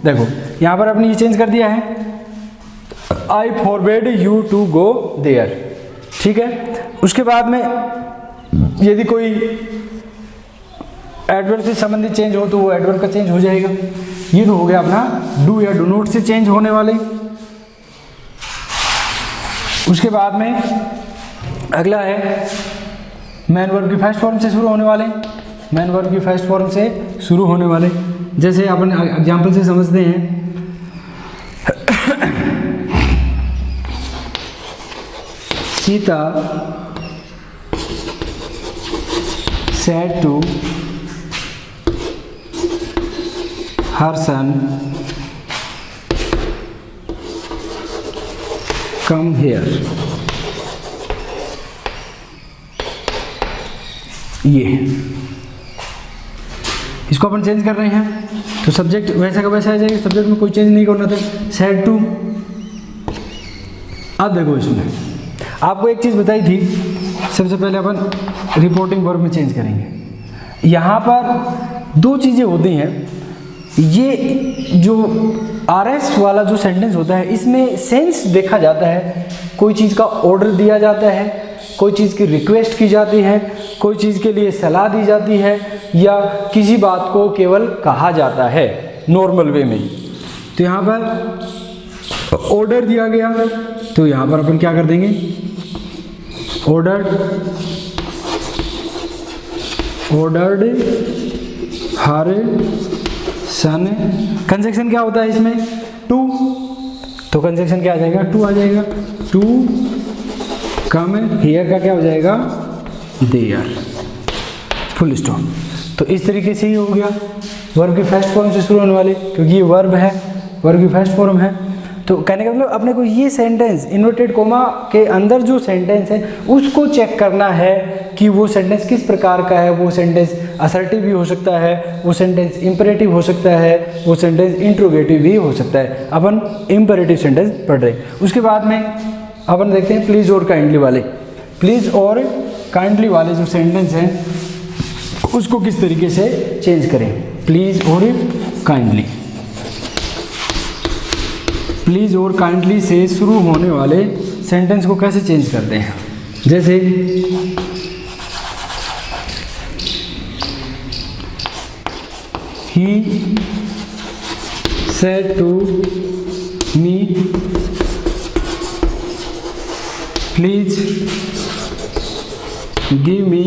देखो यहाँ पर आपने ये चेंज कर दिया है, I forbid you to go there, ठीक है। उसके बाद में यदि कोई एडवर्ब से संबंधित चेंज हो तो वो एडवर्ब का चेंज हो जाएगा। ये तो हो गया अपना डू या डू नॉट से चेंज होने वाले। उसके बाद में अगला है मैन वर्ब की फर्स्ट फॉर्म से शुरू होने वाले, मैन वर्ब की फर्स्ट फॉर्म से शुरू होने वाले। जैसे अपन एग्जाम्पल से समझते हैं, Sita said to her son, come here। ये इसको अपन चेंज कर रहे हैं, तो सब्जेक्ट वैसा का वैसा आ जाएगा, सब्जेक्ट में कोई चेंज नहीं करना था, said to। अब देखो इसमें आपको एक चीज़ बताई थी, सबसे पहले अपन रिपोर्टिंग वर्ब में चेंज करेंगे। यहाँ पर 2 चीज़ें होती हैं, ये जो RS वाला जो सेंटेंस होता है इसमें सेंस देखा जाता है, कोई चीज़ का ऑर्डर दिया जाता है, कोई चीज़ की रिक्वेस्ट की जाती है, कोई चीज़ के लिए सलाह दी जाती है, या किसी बात को केवल कहा जाता है नॉर्मल वे में। तो यहाँ पर ऑर्डर दिया गया, तो यहाँ पर अपन क्या कर देंगे, ऑर्डर्ड हर सन। कंजक्शन क्या होता है इसमें, टू, तो कंजक्शन क्या आ जाएगा, टू आ जाएगा, टू कम हियर का क्या हो जाएगा, देयर, फुल स्टॉप। तो इस तरीके से ही हो गया वर्ब की फर्स्ट फॉर्म से शुरू होने वाले, क्योंकि ये वर्ब है, वर्ब की फर्स्ट फॉर्म है। तो कहने का मतलब अपने को ये सेंटेंस इन्वर्टेड कोमा के अंदर जो सेंटेंस है उसको चेक करना है कि वो सेंटेंस किस प्रकार का है। वो सेंटेंस असर्टिव भी हो सकता है, वो सेंटेंस इंपरेटिव हो सकता है, वो सेंटेंस इंट्रोगेटिव भी हो सकता है। अपन इंपरेटिव सेंटेंस पढ़ रहे हैं। उसके बाद में अपन देखते हैं प्लीज़ और काइंडली वाले। प्लीज़ और काइंडली वाले जो सेंटेंस हैं उसको किस तरीके से चेंज करें। प्लीज़ और काइंडली, प्लीज़ और काइंडली से शुरू होने वाले सेंटेंस को कैसे चेंज करते हैं। जैसे he said to me please give me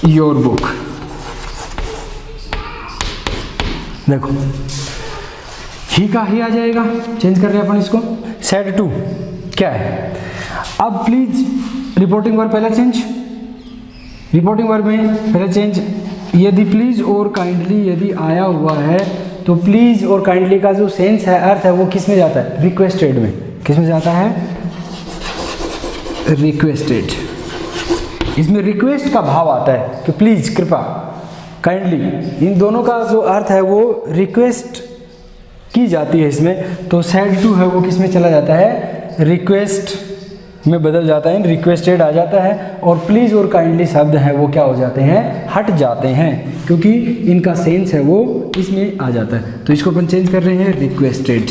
your book. देखो ही का ही आ जाएगा, चेंज कर रहे हैं अपन इसको। सेड टू क्या है, अब प्लीज रिपोर्टिंग वर्ब पहला चेंज, रिपोर्टिंग वर्ब में पहला चेंज। यदि प्लीज और काइंडली यदि आया हुआ है तो प्लीज और काइंडली का जो सेंस है, अर्थ है, वो किस में जाता है, रिक्वेस्टेड में। किस में जाता है, रिक्वेस्टेड। इसमें रिक्वेस्ट का भाव आता है कि प्लीज, कृपा, काइंडली, इन दोनों का जो अर्थ है वो रिक्वेस्ट की जाती है इसमें। तो सेड टू है वो किस में चला जाता है, रिक्वेस्ट में बदल जाता है, रिक्वेस्टेड आ जाता है। और प्लीज और काइंडली शब्द हैं वो क्या हो जाते हैं, हट जाते हैं, क्योंकि इनका सेंस है वो इसमें आ जाता है। तो इसको अपन चेंज कर रहे हैं, रिक्वेस्टेड,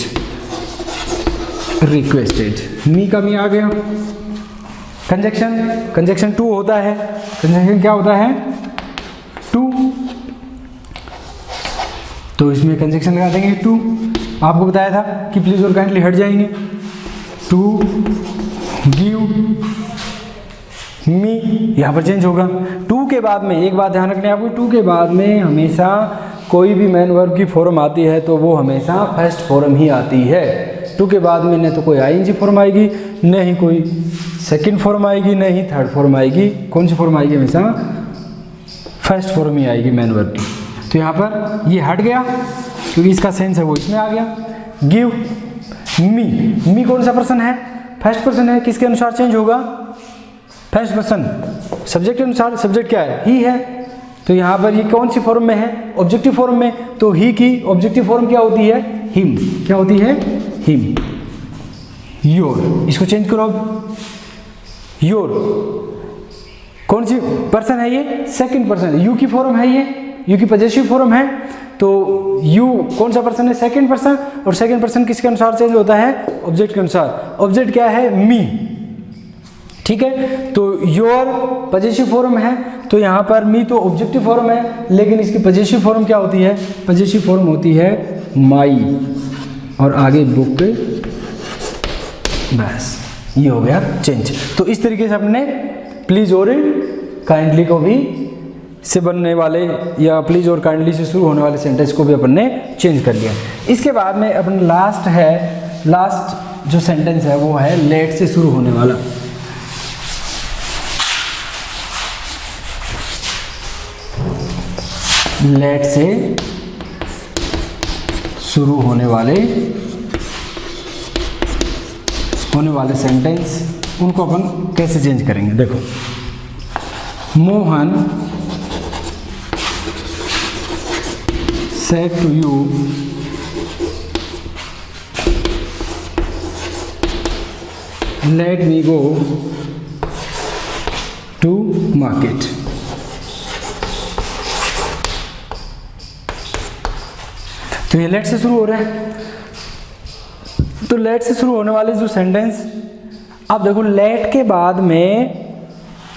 रिक्वेस्टेड। मी का मी आ गया। कंजक्शन, कंजक्शन टू होता है। कंजक्शन क्या होता है, टू, तो इसमें कंजक्शन लगा देंगे टू। आपको बताया था कि प्लीज और काइंडली हट जाएंगे। टू गिव मी यहाँ पर चेंज होगा। टू के बाद में एक बात ध्यान रखनी है आपको, टू के बाद में हमेशा कोई भी मैन वर्ब की फॉर्म आती है तो वो हमेशा फर्स्ट फॉर्म ही आती है। टू के बाद में न तो कोई आईएनजी फॉर्म आएगी, न ही कोई सेकंड फॉर्म आएगी, न ही थर्ड फॉर्म आएगी। कौन सी फॉर्म आएगी? हमेशा फर्स्ट फॉर्म ही आएगी मेन वर्ब की। तो यहाँ पर ये हट गया क्योंकि इसका सेंस है वो इसमें आ गया। गिव मी कौन सा पर्सन है? फर्स्ट पर्सन है। किसके अनुसार चेंज होगा? First person. सब्जेक्ट के अनुसार। सब्जेक्ट क्या है? ही है। तो यहाँ पर ये कौन सी फॉर्म में है? ऑब्जेक्टिव फॉर्म में। तो ही की ऑब्जेक्टिव फॉर्म क्या होती है? हिम। क्या होती है? हिम। योर, इसको चेंज करो अब। योर कौन सी पर्सन है ये? Second person. यू की फॉर्म है ये, यू की पॉजेसिव फॉर्म है। तो यू कौन सा पर्सन है? Second person. और सेकंड पर्सन किसके अनुसार चेंज होता है? ऑब्जेक्ट के अनुसार। ऑब्जेक्ट क्या है? मी। ठीक है, तो योर पॉजेसिव फॉर्म है, तो यहाँ पर मी तो ऑब्जेक्टिव फॉर्म है, लेकिन इसकी पॉजेसिव फॉर्म क्या होती है? पॉजेसिव फॉर्म होती है माई, और आगे बुक। बस ये हो गया चेंज। तो इस तरीके से अपने प्लीज और काइंडली को भी से बनने वाले या प्लीज और काइंडली से शुरू होने वाले सेंटेंस को भी अपन ने चेंज कर लिया। इसके बाद में अपन लास्ट है, लास्ट जो सेंटेंस है वो है लेट से शुरू होने वाला। लेट से शुरू होने वाले सेंटेंस, उनको अपन कैसे चेंज करेंगे? देखो, Mohan said to you let me go to market। तो ये लेट से शुरू हो रहा है। तो लेट से शुरू होने वाले जो सेंटेंस, अब देखो लेट के बाद में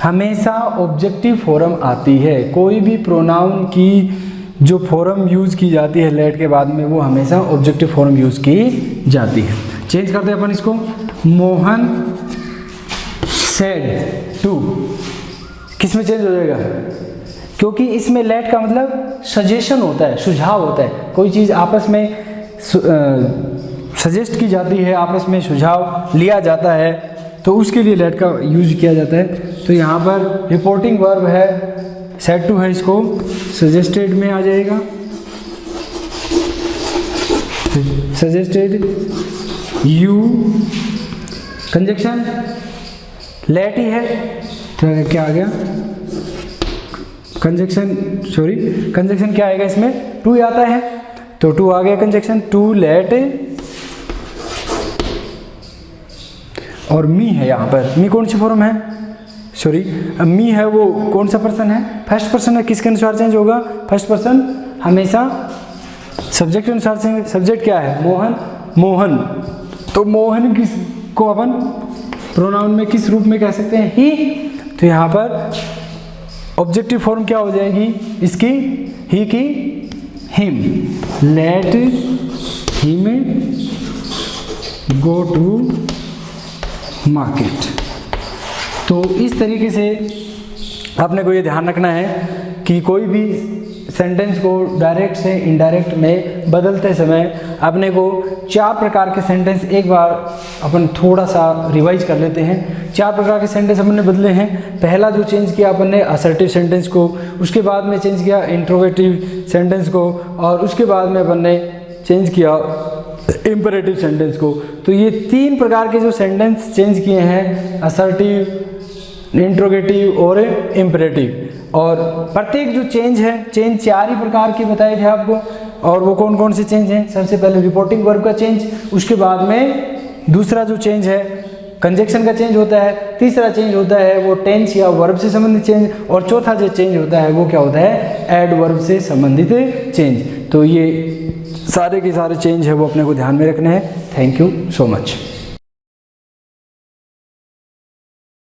हमेशा ऑब्जेक्टिव फॉर्म आती है। कोई भी प्रोनाउन की जो फॉर्म यूज़ की जाती है लेट के बाद में, वो हमेशा ऑब्जेक्टिव फॉर्म यूज़ की जाती है। चेंज करते हैं अपन इसको। मोहन सेड टू, किस में चेंज हो जाएगा? क्योंकि इसमें लेट का मतलब सजेशन होता है, सुझाव होता है। कोई चीज़ आपस में सजेस्ट की जाती है, आपस में सुझाव लिया जाता है, तो उसके लिए लेट का यूज किया जाता है। तो यहाँ पर रिपोर्टिंग वर्ब है, सेड टू है, इसको सजेस्टेड में आ जाएगा। सजेस्टेड यू, कंजक्शन लेट ही है, तो क्या आ गया? कंजक्शन क्या आएगा इसमें? टू आता है, तो टू आ गया कंजक्शन। टू लेट, और मी है यहाँ पर। मी कौन सी फॉर्म है? मी है वो कौन सा पर्सन है? फर्स्ट पर्सन है। किसके अनुसार चेंज होगा? फर्स्ट पर्सन हमेशा सब्जेक्ट के अनुसार चेंज। सब्जेक्ट क्या है? मोहन। तो मोहन किस को अपन प्रोनाउन में किस रूप में कह सकते हैं? ही। तो यहाँ पर ऑब्जेक्टिव फॉर्म क्या हो जाएगी इसकी? ही की him. Let him go to market. तो इस तरीके से आपने को ये ध्यान रखना है कि कोई भी सेंटेंस को डायरेक्ट से इनडायरेक्ट में बदलते समय अपने को 4 प्रकार के सेंटेंस एक बार अपन थोड़ा सा रिवाइज कर लेते हैं। 4 प्रकार के सेंटेंस अपन ने बदले हैं। पहला जो चेंज किया अपन ने असर्टिव सेंटेंस को, उसके बाद में चेंज किया इंट्रोगेटिव सेंटेंस को, और उसके बाद में अपन ने चेंज किया इम्परेटिव सेंटेंस को। तो ये 3 प्रकार के जो सेंटेंस चेंज किए हैं, असर्टिव, इंट्रोगेटिव और इम्परेटिव। और प्रत्येक जो चेंज है, चेंज 4 ही प्रकार के बताए थे आपको। और वो कौन कौन से चेंज हैं? सबसे पहले रिपोर्टिंग वर्ब का चेंज, उसके बाद में दूसरा जो चेंज है कंजक्शन का चेंज होता है, तीसरा चेंज होता है वो टेंस या वर्ब से संबंधित चेंज, और चौथा जो चेंज होता है वो क्या होता है? एडवर्ब से संबंधित चेंज। तो ये सारे के सारे चेंज है वो अपने को ध्यान में रखने हैं। Thank you so much.